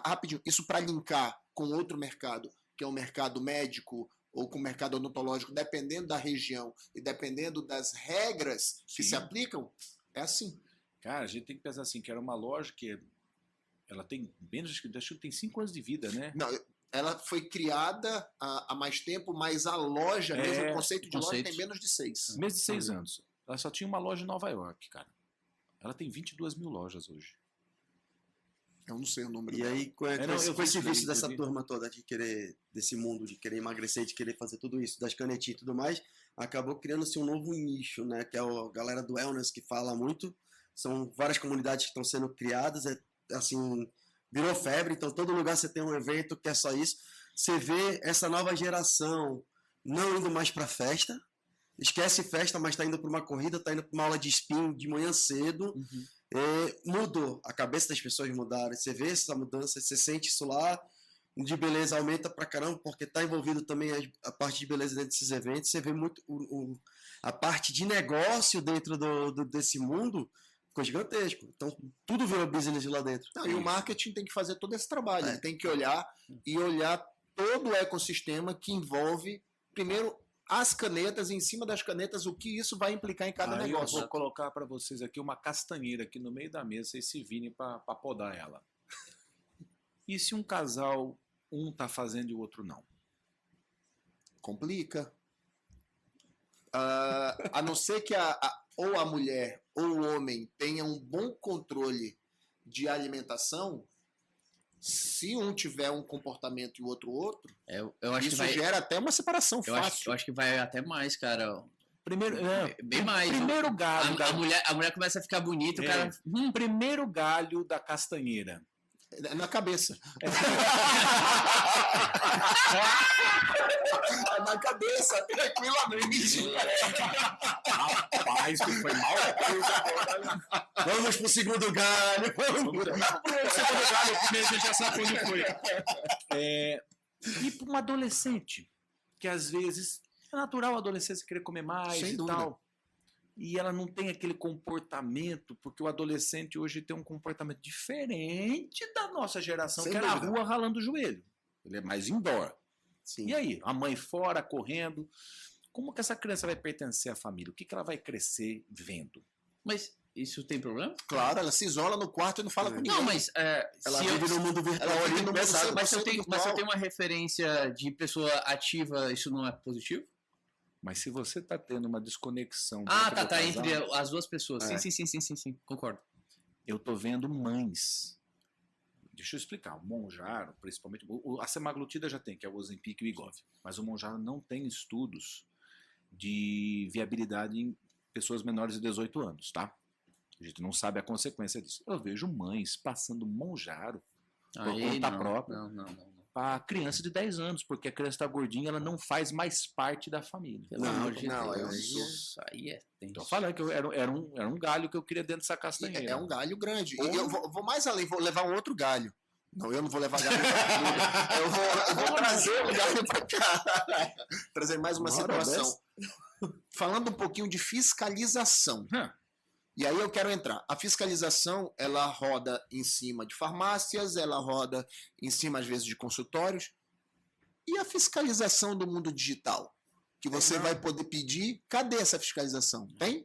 Rapidinho, isso para linkar com outro mercado, que é o mercado médico ou com o mercado odontológico, dependendo da região e dependendo das regras que se aplicam, é assim. Cara, a gente tem que pensar assim, que era uma loja que ela tem menos, acho que tem 5 anos de vida, né? Não, ela foi criada há mais tempo, mas a loja, mesmo o conceito de loja, tem menos de 6. Menos de 6 anos. Ela só tinha uma loja em Nova York, cara. Ela tem 22 mil lojas hoje. Eu não sei o número. E aí, com esse vício dessa turma toda de querer, desse mundo de querer emagrecer, de querer fazer tudo isso, das canetinhas e tudo mais, acabou criando-se um novo nicho, né? Que é a galera do wellness que fala muito. São várias comunidades que estão sendo criadas, assim... Virou febre, então todo lugar você tem um evento que é só isso. Você vê essa nova geração não indo mais para festa, esquece festa, mas está indo para uma corrida, está indo para uma aula de spin de manhã cedo. Mudou, a cabeça das pessoas mudaram. Você vê essa mudança, você sente isso lá, de beleza aumenta pra caramba, porque está envolvido também a parte de beleza dentro desses eventos. Você vê muito a parte de negócio dentro desse mundo. Ficou gigantesco. Então, tudo virou business de lá dentro. E o marketing tem que fazer todo esse trabalho. Ele tem que olhar todo o ecossistema que envolve, primeiro, as canetas, e em cima das canetas, o que isso vai implicar em cada negócio. Eu vou colocar para vocês aqui uma castanheira aqui no meio da mesa, vocês se virem para podar ela. E se um casal, um tá fazendo e o outro não? Complica. A não ser que ou a mulher ou o homem tenha um bom controle de alimentação, se um tiver um comportamento e o outro, Eu acho isso que vai, gera até uma separação eu fácil. acho que vai até mais, cara. Primeiro, Bem mais. primeiro galho A mulher começa a ficar bonita, o cara. primeiro galho da castanheira. Na cabeça. Na cabeça, tranquilamente. Rapaz, que foi mal. Vamos pro segundo galho. Segundo galho, o primeiro a gente já sabe onde foi. E para um adolescente, que às vezes é natural a adolescência querer comer mais Sem e dúvida. tal. E ela não tem aquele comportamento, porque o adolescente hoje tem um comportamento diferente da nossa geração, Sem que era na dúvida. rua ralando o joelho. Ele é mais indoor. Sim. E aí, a mãe fora, correndo. Como que essa criança vai pertencer à família? O que ela vai crescer vendo? Mas isso tem problema? Claro, ela se isola no quarto e não fala com ninguém. Não, mas Ela se eu, vive no mundo virtual ela ali vive no mundo pesado. mas se eu 100% tenho virtual. uma referência de pessoa ativa, isso não é positivo? Mas se você está tendo uma desconexão... Ah, dentro do tá casal, entre as duas pessoas. É. Sim, concordo. eu estou vendo mães. Deixa eu explicar. O Monjaro, principalmente... A semaglutida já tem, que é o Ozempic e o Wegovy. Mas o Monjaro não tem estudos de viabilidade em pessoas menores de 18 anos, tá? A gente não sabe a consequência disso. Eu vejo mães passando Monjaro por conta própria Não. para criança de 10 anos, porque a criança está gordinha, ela não faz mais parte da família. Pelo Não, amor de não, Deus. isso- Aí é tenso. Tô falando que era um galho que eu queria dentro dessa castanheira. É um galho grande. Ou- E eu vou mais além, vou levar um outro galho. Não, eu não vou levar galho pra tudo. Eu vou trazer o galho pra cá. Trazer mais uma Uma hora situação. Falando um pouquinho de fiscalização. Hum. E aí eu quero entrar. A fiscalização, ela roda em cima de farmácias, ela roda em cima, às vezes, de consultórios. E a fiscalização do mundo digital? Que você vai poder pedir, cadê essa fiscalização? Tem?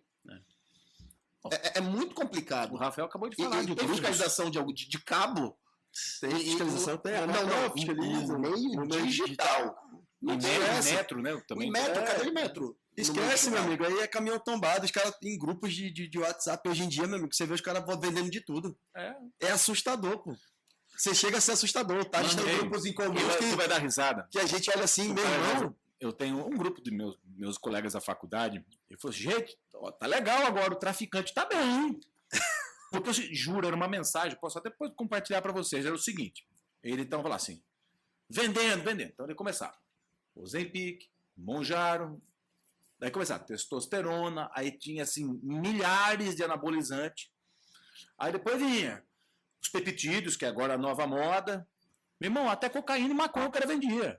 É muito complicado. O Rafael acabou de E falar de tem grupos. fiscalização de cabo? Tem fiscalização, tem. A Não, Anatel não, fiscaliza. no meio digital. Não E esquece. metro, né? Também. O metro, É. cadê o metro? Esquece, No meu meio amigo. Aí é caminhão tombado. Os caras em grupos de WhatsApp hoje em dia, meu amigo, você vê os caras vendendo de tudo. É. É assustador, pô. Você chega a ser assustador, tá? A gente Mano, tem ei, grupos em comum Tu vai dar risada. que a gente olha assim, meu irmão. Eu tenho um grupo de meus colegas da faculdade. Eu falei, gente, ó, tá legal agora, o traficante tá bem. Porque eu juro, era uma mensagem, posso até depois compartilhar para vocês. Era o seguinte: ele então falava assim, vendendo. Então ele começava. Ozempic, Monjaro. Daí começava testosterona, aí tinha assim milhares de anabolizantes. Aí depois vinha os peptídeos, que é agora a nova moda. Meu irmão, até cocaína e maconha o cara vendia.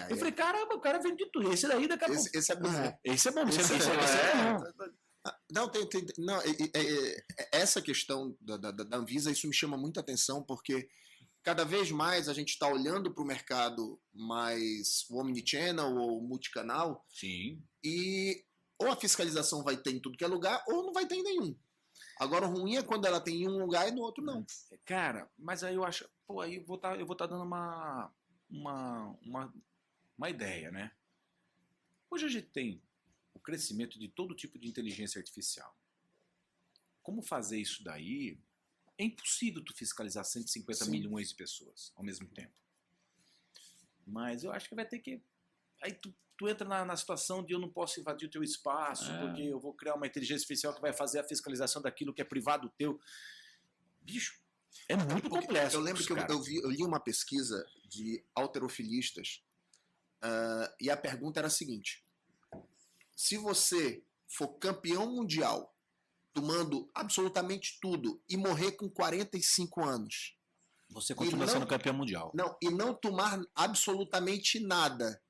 Eu falei, caramba, o cara vende de tudo. Esse daí daqui a pouco. Esse é bom. Esse é bom, Esse esse é é bom. Não, não, essa questão da Anvisa, isso me chama muita atenção, porque cada vez mais a gente está olhando para o mercado mais omnichannel ou multicanal, Sim. e ou a fiscalização vai ter em tudo que é lugar, ou não vai ter em nenhum. Agora, o ruim é quando ela tem em um lugar e no outro não. Cara, mas aí eu acho. Pô, aí eu vou tá dando uma ideia, né? Hoje a gente tem o crescimento de todo tipo de inteligência artificial. Como fazer isso daí? É impossível tu fiscalizar 150 Sim. milhões de pessoas ao mesmo tempo. Mas eu acho que vai ter que. Aí tu entra na situação de eu não posso invadir o teu espaço, porque eu vou criar uma inteligência artificial que vai fazer a fiscalização daquilo que é privado teu. Bicho, é muito Porque complexo. eu lembro que cara. eu li uma pesquisa de halterofilistas, e a pergunta era a seguinte: se você for campeão mundial, tomando absolutamente tudo, e morrer com 45 anos, Você continua não- sendo campeão mundial. e não tomar absolutamente nada,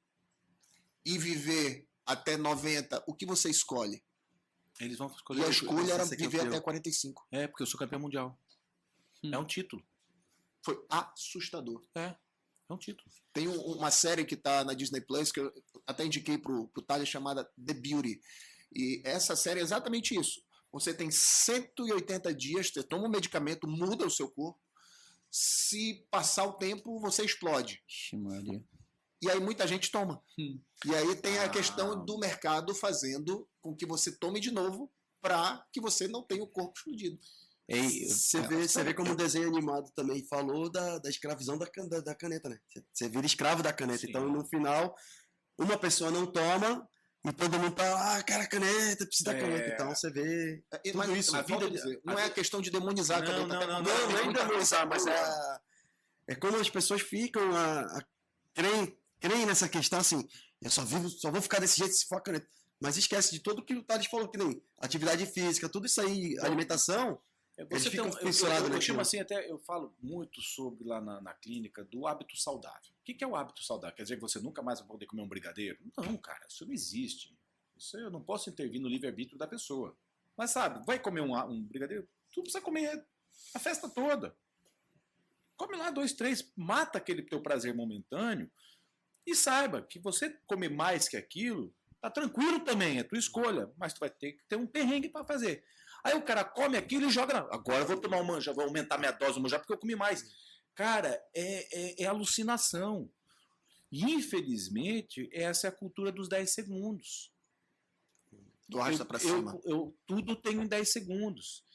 e viver até 90, o que você escolhe? Eles vão escolher. E a escolha era ser viver campeão. até 45. É, porque eu sou campeão mundial. É um título. Foi assustador. É um título. Tem uma série que está na Disney Plus, que eu até indiquei pro Thales, chamada The Beauty. E essa série é exatamente isso. Você tem 180 dias, você toma um medicamento, muda o seu corpo. Se passar o tempo, você explode. Ixi, Maria. E aí muita gente toma. E aí tem a questão do mercado fazendo com que você tome de novo para que você não tenha o corpo explodido. Você vê como o desenho animado também falou da escravidão da caneta, né? Você vira escravo da caneta. Sim. Então, no final, uma pessoa não toma e todo mundo tá, cara, caneta, precisa da caneta. Então, você vê tudo Mas isso. a vida não é a questão de demonizar a caneta. Não é demonizar, mas é como as pessoas ficam, creem nessa questão assim, eu só vou ficar desse jeito se for a caneta. Mas esquece de tudo que o Thales falou, que nem atividade física, tudo isso aí, alimentação... Você tem eu chamo assim, até eu falo muito sobre lá na clínica do hábito saudável. O que é o hábito saudável? Quer dizer que você nunca mais vai poder comer um brigadeiro? Não, cara, isso não existe. Isso eu não posso intervir no livre-arbítrio da pessoa. Mas sabe, vai comer um brigadeiro? Tu precisa comer a festa toda. Come lá 2, 3, mata aquele teu prazer momentâneo e saiba que você comer mais que aquilo, tá tranquilo também, é tua escolha, mas tu vai ter que ter um perrengue para fazer. Aí o cara come aquilo e joga. Agora eu vou tomar um manjar, vou aumentar minha dose do manjar porque eu comi mais. Cara, é alucinação. E, infelizmente, essa é a cultura dos 10 segundos. Tu arrasta pra cima. Eu tudo tenho em 10 segundos.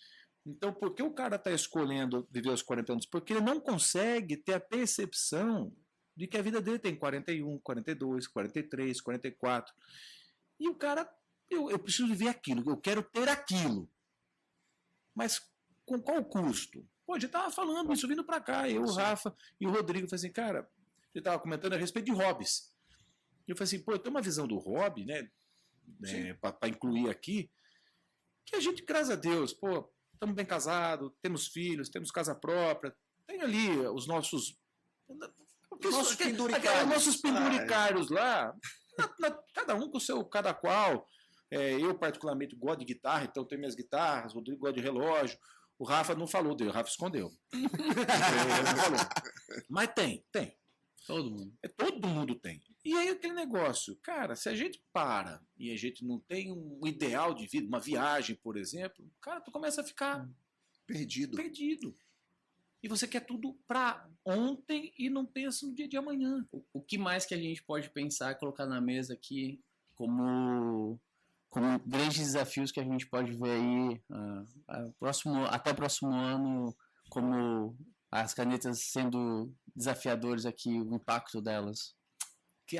Então, por que o cara está escolhendo viver aos 40 anos? Porque ele não consegue ter a percepção de que a vida dele tem 41, 42, 43, 44. E o cara, eu preciso viver aquilo, eu quero ter aquilo. Mas com qual custo? Pô, a gente estava falando isso vindo para cá, eu, o Rafa e o Rodrigo, falei assim, cara, ele estava comentando a respeito de hobbies. E eu falei assim, pô, eu tenho uma visão do hobby, né, para incluir aqui, que a gente, graças a Deus, pô, estamos bem casados, temos filhos, temos casa própria, tem ali os nossos penduricários lá, cada um com o seu, cada qual. Eu, particularmente, gosto de guitarra, então tenho minhas guitarras, o Rodrigo gosta de relógio. O Rafa não falou dele, o Rafa escondeu. Ele não falou. Mas tem. Todo mundo. Todo mundo tem. E aí aquele negócio, cara, se a gente para e a gente não tem um ideal de vida, uma viagem, por exemplo, cara, tu começa a ficar perdido. E você quer tudo pra ontem e não pensa no dia de amanhã. O que mais que a gente pode pensar e colocar na mesa aqui como grandes desafios que a gente pode ver aí até o próximo ano, como as canetas sendo desafiadores aqui, o impacto delas? Que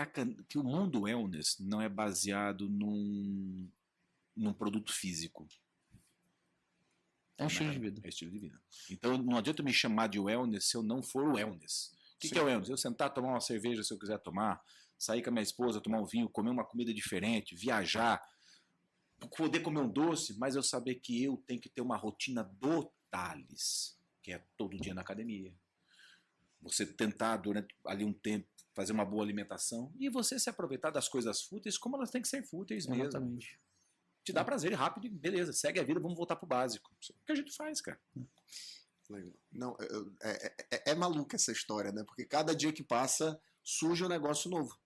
o mundo wellness não é baseado num produto físico. É um estilo de vida. É estilo de vida. Então não adianta me chamar de wellness se eu não for wellness. O que é wellness? Eu sentar, tomar uma cerveja se eu quiser tomar, sair com a minha esposa, tomar um vinho, comer uma comida diferente, viajar, poder comer um doce, mas eu saber que eu tenho que ter uma rotina do Thales, que é todo dia na academia. Você tentar durante ali um tempo fazer uma boa alimentação e você se aproveitar das coisas fúteis como elas têm que ser fúteis mesmo. Exatamente. Te dá prazer rápido e beleza, segue a vida, vamos voltar pro básico. Isso é o que a gente faz, cara. Legal. Não, é maluca essa história, né? Porque cada dia que passa surge um negócio novo.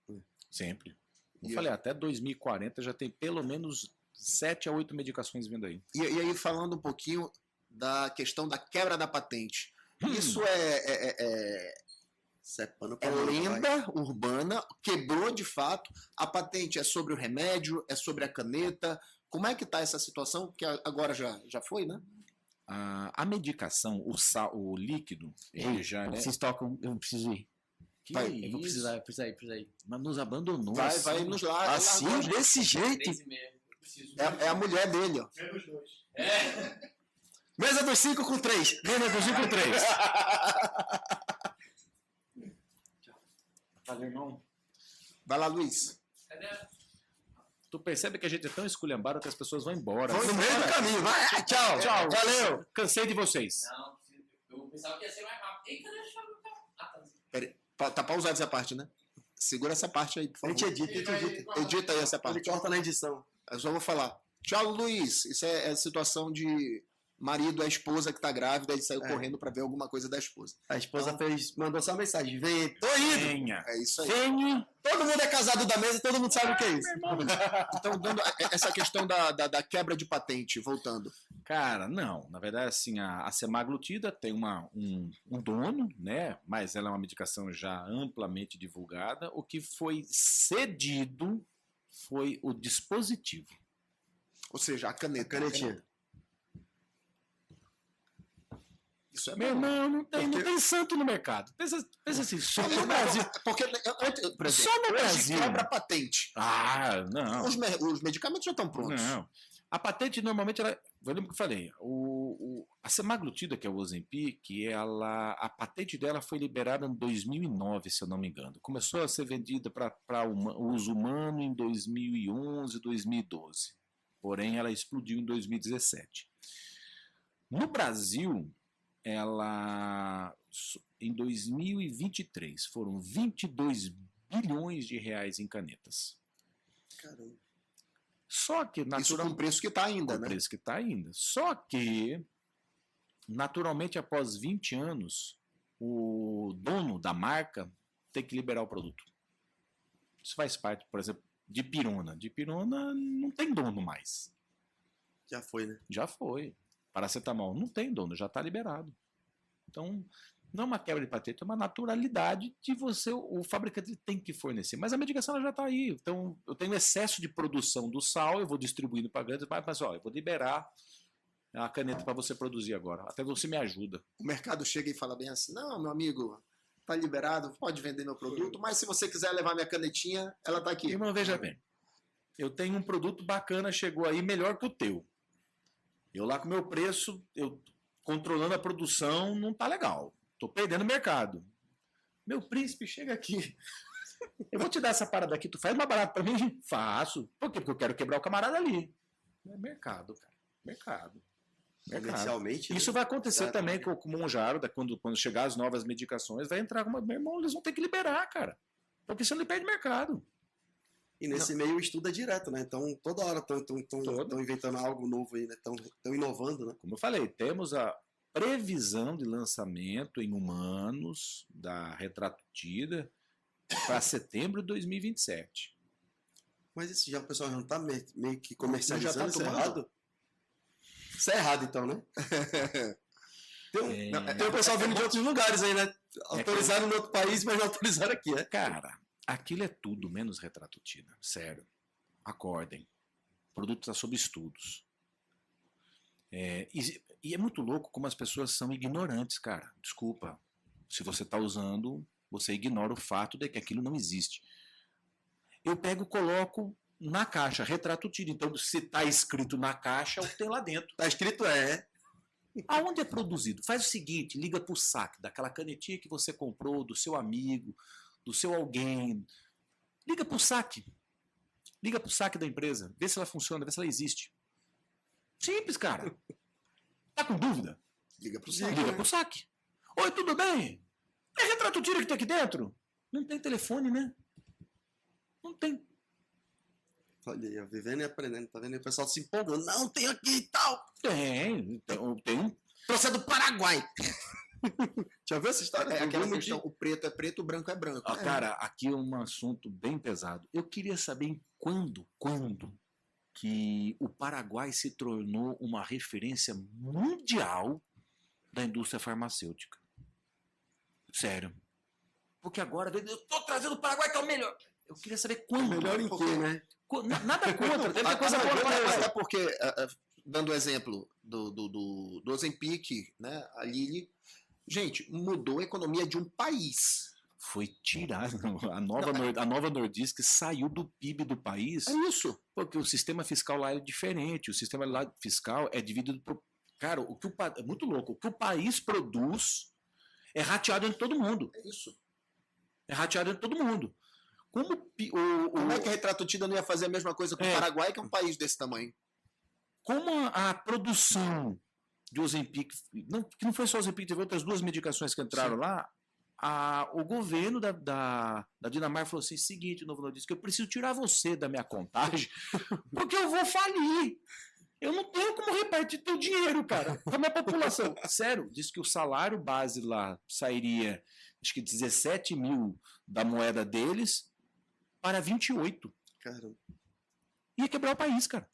Sempre. Eu falei, até 2040 já tem pelo menos 7 a 8 medicações vindo aí. E aí, falando um pouquinho da questão da quebra da patente. Isso é lenda urbana, quebrou de fato. A patente é sobre o remédio, é sobre a caneta. Como é que está essa situação? Que agora já foi, né? A medicação, o líquido, ele já... Vocês tocam, eu preciso ir. Eu vou precisar ir. Mas nos abandonou. Vai nos lá. Assim, desse jeito. É a mulher dele, ó. Mesa dos 5 com 3. Mesa dos 5 com 3. Valeu, irmão. Vai lá, Luiz. Tu percebe que a gente é tão esculhambado que as pessoas vão embora. Vão no meio do caminho. Vai, tchau. Valeu. Cansei de vocês. Não, eu pensava que ia ser mais rápido. Eita, deixa eu... Peraí, tá pausado essa parte, né? Segura essa parte aí, por favor. A gente edita. Edita aí essa parte. Ele corta na edição. Eu só vou falar. Tchau, Luiz. Isso é situação de marido, a esposa que tá grávida, ele saiu correndo pra ver alguma coisa da esposa. A esposa mandou só uma mensagem. Vem, tô indo. Venha. É isso aí. Venha. Todo mundo é casado da mesa, todo mundo sabe o que é isso. Então, dando essa questão da quebra de patente, voltando. Cara, não. Na verdade, assim, a semaglutida tem um dono, né? Mas ela é uma medicação já amplamente divulgada. O que foi cedido foi o dispositivo. Ou seja, a caneta. Canetinha. Isso é Meu bom. irmão, não Porque- tem santo no mercado. Pensa assim, só no Não, Brasil. Porque, por exemplo, Só no hoje Brasil. quebra a patente. Ah, não. Os medicamentos já estão prontos. Não. A patente normalmente ela. Eu lembro que eu falei. A semaglutida, que é o Ozempic, a patente dela foi liberada em 2009, se eu não me engano. Começou a ser vendida para uso humano em 2011, 2012. Porém, ela explodiu em 2017. No Brasil, ela em 2023 foram 22 bilhões de reais em canetas. Caramba. Só que Isso com o preço que está ainda, o né? preço que está ainda. Só que, naturalmente, após 20 anos, o dono da marca tem que liberar o produto. Isso faz parte, por exemplo, de Pirona. De Pirona não tem dono mais. Já foi, né? Já foi. Paracetamol não tem dono, já está liberado. Então, não é uma quebra de patente, é uma naturalidade de você, o fabricante tem que fornecer. Mas a medicação ela já está aí. Então, eu tenho excesso de produção do sal, eu vou distribuindo para grandes, mas ó, eu vou liberar a caneta para você produzir agora. Até você me ajuda. O mercado chega e fala bem assim: não, meu amigo, tá liberado, pode vender meu produto, mas se você quiser levar minha canetinha, ela tá aqui. Irmão, veja bem. Eu tenho um produto bacana, chegou aí melhor que o teu. Eu lá com o meu preço, eu controlando a produção, não tá legal. Tô perdendo o mercado. Meu príncipe, chega aqui. Eu vou te dar essa parada aqui, tu faz mais barato pra mim? Faço. Por quê? Porque eu quero quebrar o camarada ali. É mercado, cara. Mercado. Comercialmente. Isso né? vai acontecer Certo. também com o Monjaro, quando chegar as novas medicações, vai entrar com meu irmão, eles vão ter que liberar, cara. Porque senão ele perde mercado. E nesse meio o estudo é direto, né? Então toda hora estão inventando algo novo aí, né? Estão inovando, né? Como eu falei, temos a previsão de lançamento em humanos da retratutida para setembro de 2027. Mas isso já o pessoal já não tá meio que comercializando, Já tá isso é tomando? errado? Isso é errado, então, né? Tem o pessoal vindo de outros lugares aí, né? Autorizaram no outro país, mas não autorizaram aqui, né? Cara, aquilo é tudo menos retratutida. Sério. Acordem. O produto está sob estudos. E é muito louco como as pessoas são ignorantes, cara. Desculpa. Se você está usando, você ignora o fato de que aquilo não existe. Eu pego e coloco na caixa, retratutida. Então, se está escrito na caixa, é o que tem lá dentro. Tá escrito Aonde é produzido? Faz o seguinte, liga para o saque, daquela canetinha que você comprou, do seu amigo, do seu alguém. Liga para o saque. Liga para o saque da empresa. Vê se ela funciona, vê se ela existe. Simples, cara. Tá com dúvida? Liga pro saco. Liga pro saque. Oi, tudo bem? É retrato tira que tem aqui dentro? Não tem telefone, né? Não tem. Olha aí, vivendo e aprendendo, tá vendo? E o pessoal se empolgando. Não, tem aqui e tal. Tem um. Trouxe é do Paraguai. Já viu essa história? É aquela Tem um questão, o preto é preto, o branco é branco. Ah, cara, aqui é um assunto bem pesado. Eu queria saber em quando que o Paraguai se tornou uma referência mundial da indústria farmacêutica. Sério. Porque agora eu tô trazendo o Paraguai que é o melhor. Eu queria saber quando. Melhor em quê, né? Nada contra, deve ter coisa boa no Paraguai. Até porque, dando o exemplo do Ozempic, né, a Lilly, gente, mudou a economia de um país. Foi tirado. A nova Nordisk saiu do PIB do país. É isso. Porque o sistema fiscal lá é diferente. O sistema lá fiscal é dividido por. Cara, é muito louco. O que o país produz é rateado entre todo mundo. É isso. É rateado entre todo mundo. Como é que a retratutida não ia fazer a mesma coisa com o Paraguai, que é um país desse tamanho? Como a produção de Ozempic, que não foi só Ozempic, teve outras duas medicações que entraram lá, o governo da Dinamarca falou assim, seguinte, o Novo Nordisk, eu preciso tirar você da minha contagem, porque eu vou falir. Eu não tenho como repartir teu dinheiro, cara, com a minha população. Sério, disse que o salário base lá sairia, acho que 17 mil da moeda deles para 28. Caramba. Ia quebrar o país, cara.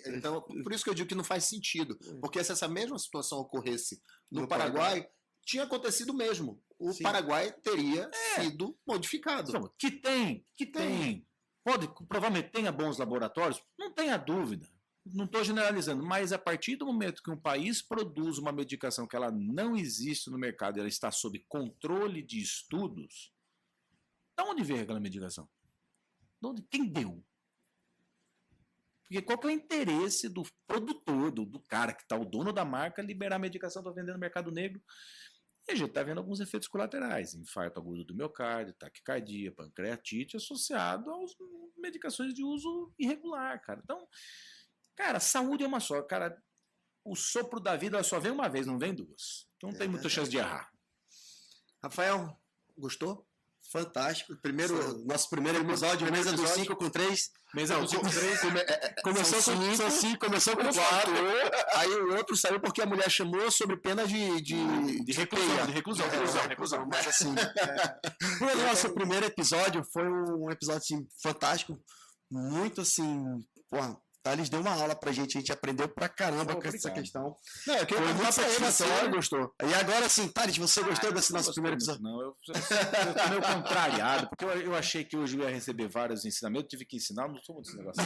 Então, por isso que eu digo que não faz sentido. Porque se essa mesma situação ocorresse no Paraguai, tinha acontecido mesmo. O Paraguai teria sido modificado. Então, que tem. Provavelmente tenha bons laboratórios, não tenha dúvida. Não estou generalizando, mas a partir do momento que um país produz uma medicação que ela não existe no mercado, ela está sob controle de estudos, de onde veio aquela medicação? Quem deu? Porque qual que é o interesse do produtor, do cara que está o dono da marca, liberar a medicação para vender no mercado negro? E a gente está vendo alguns efeitos colaterais, infarto agudo do miocárdio, taquicardia, pancreatite, associado às medicações de uso irregular, cara. Então, cara, saúde é uma só, cara. O sopro da vida só vem uma vez, não vem duas. Então não tem muita chance de errar. Rafael, gostou? Fantástico. Nosso primeiro episódio, Mesa dos 5 com 3. Mesa dos 5 com 3. Começou com 4. Aí o outro saiu porque a mulher chamou sobre pena de reclusão. Mas assim, o nosso primeiro episódio foi um episódio assim, fantástico. Muito assim, porra. Thales deu uma aula pra gente aprendeu pra caramba com essa questão. Não, eu queria perguntar pra ele se ele gostou. E agora sim, Thales, você gostou desse nosso primeiro episódio? Não, eu tô meio contrariado, porque eu achei que hoje eu ia receber vários ensinamentos, eu tive que ensinar, não sou muito desse negócio.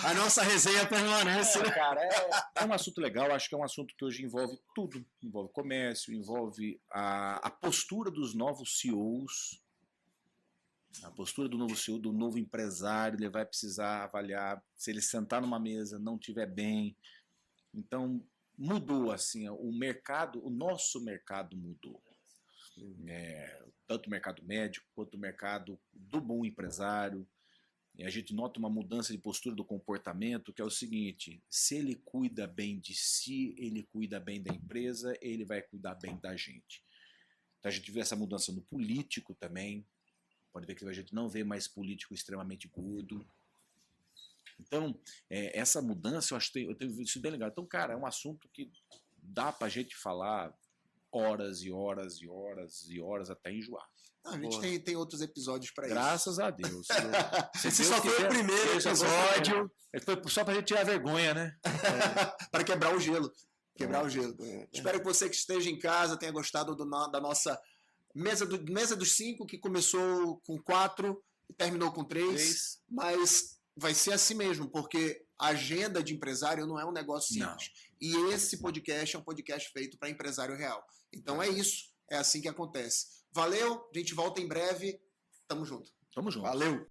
A nossa resenha permanece, né? Cara, é um assunto legal, acho que é um assunto que hoje envolve tudo. Envolve comércio, envolve a postura dos novos CEOs. A postura do novo CEO, do novo empresário, ele vai precisar avaliar se ele sentar numa mesa, não estiver bem. Então, mudou assim, o mercado, o nosso mercado mudou. Tanto o mercado médico quanto o mercado do bom empresário. E a gente nota uma mudança de postura do comportamento, que é o seguinte: se ele cuida bem de si, ele cuida bem da empresa, ele vai cuidar bem da gente. Então, a gente vê essa mudança no político também. Pode ver que a gente não vê mais político extremamente gordo. Então, essa mudança eu tenho visto bem legal. Então, cara, é um assunto que dá pra gente falar horas e horas e horas e horas até enjoar. Não, a gente tem outros episódios pra isso. Graças a Deus. Se só foi o primeiro episódio. Foi só pra gente tirar vergonha, né? Para quebrar o gelo. Espero que você que esteja em casa tenha gostado da nossa Mesa dos 5, que começou com 4 e terminou com 3, mas vai ser assim mesmo, porque a agenda de empresário não é um negócio simples. Não. E esse podcast é um podcast feito para empresário real. Então é isso, é assim que acontece. Valeu, a gente volta em breve. Tamo junto. Tamo junto. Valeu.